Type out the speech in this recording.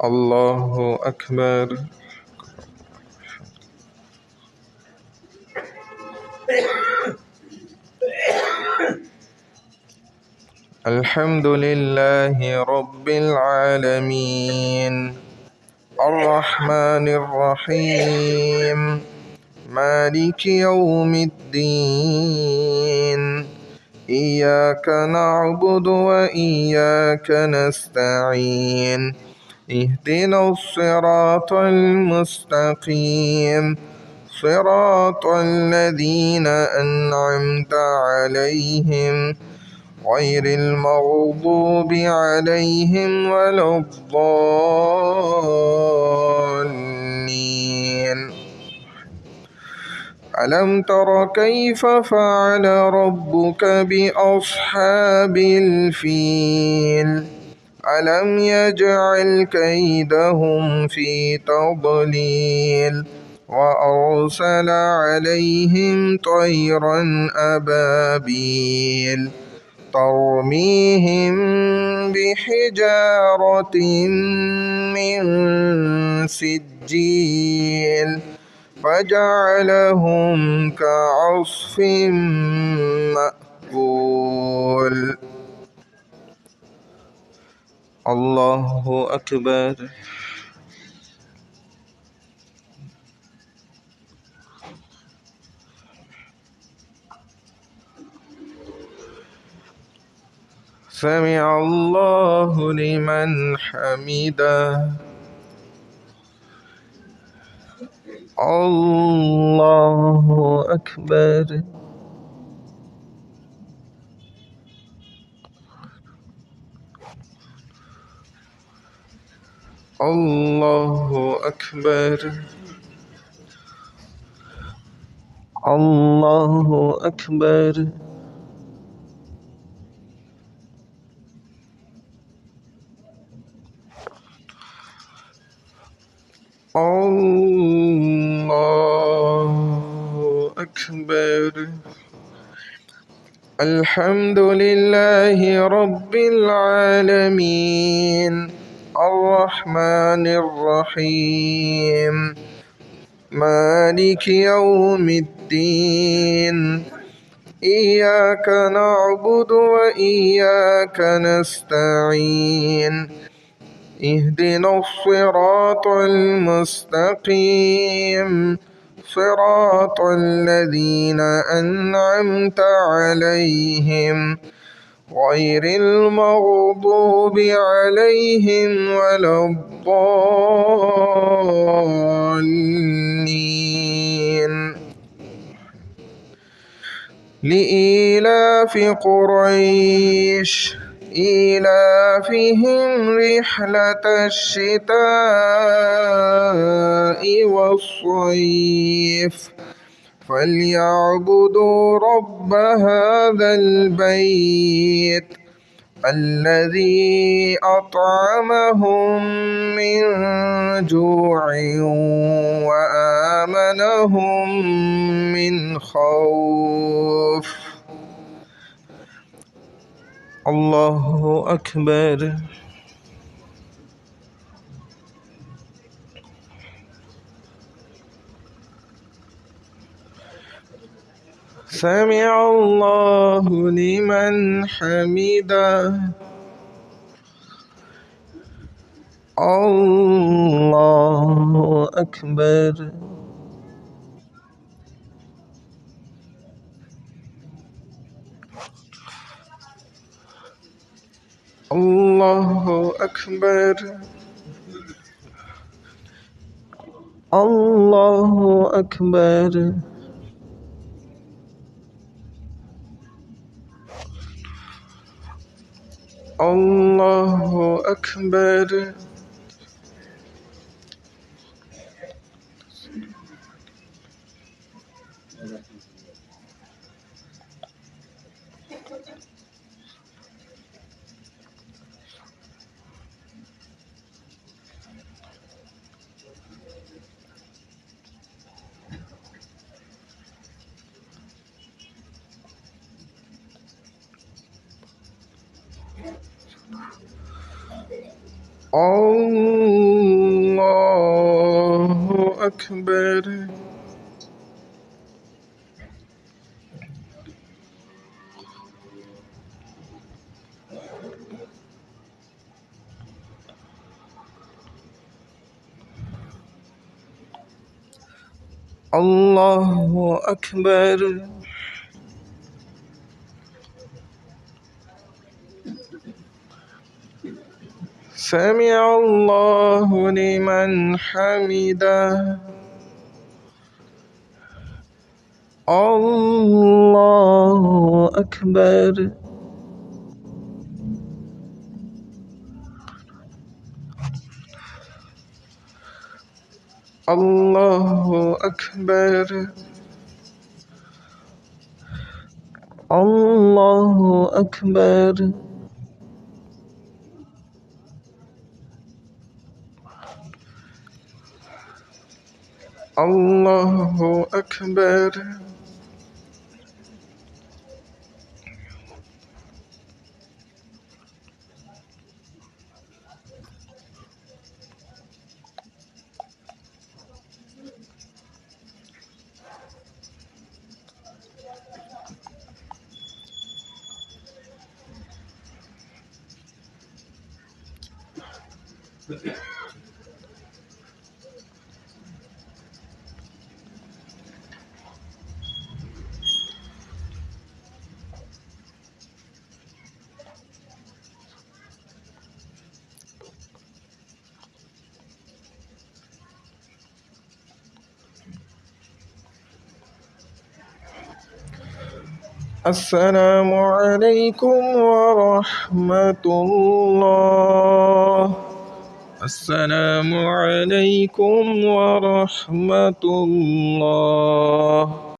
الله أكبر. الحمد لله رب العالمين الرحمن الرحيم مالك يوم الدين إياك نعبد وإياك نستعين اهدنا الصراط المستقيم صراط الذين أنعمت عليهم غير المغضوب عليهم ولا الضالين. ألم تر كيف فعل ربك بأصحاب الفيل ألم يجعل كيدهم في تضليل وأرسل عليهم طيرا أبابيل ترميهم بحجارة من سجيل فجعلهم كعصف مأكول. الله أكبر. سمع الله لمن حمده. الله أكبر. الله أكبر. الله أكبر. الله أكبر. الحمد لله رب العالمين الرحمن الرحيم مالك يوم الدين إياك نعبد وإياك نستعين اهدنا الصراط المستقيم صراط الذين أنعمت عليهم غير المغضوب عليهم ولا الضالين. لإيلاف قريش إيلافهم رحلة الشتاء والصيف فليعبدوا رب هذا البيت الذي أطعمهم من جوع وآمنهم من خوف. الله أكبر. سمع الله لمن حمده. الله أكبر. الله أكبر. الله أكبر. الله أكبر. الله الله أكبر. الله أكبر. سمع الله لمن حمده. الله أكبر. الله أكبر. الله أكبر. الله أكبر. السلام عليكم ورحمة الله. السلام عليكم ورحمة الله.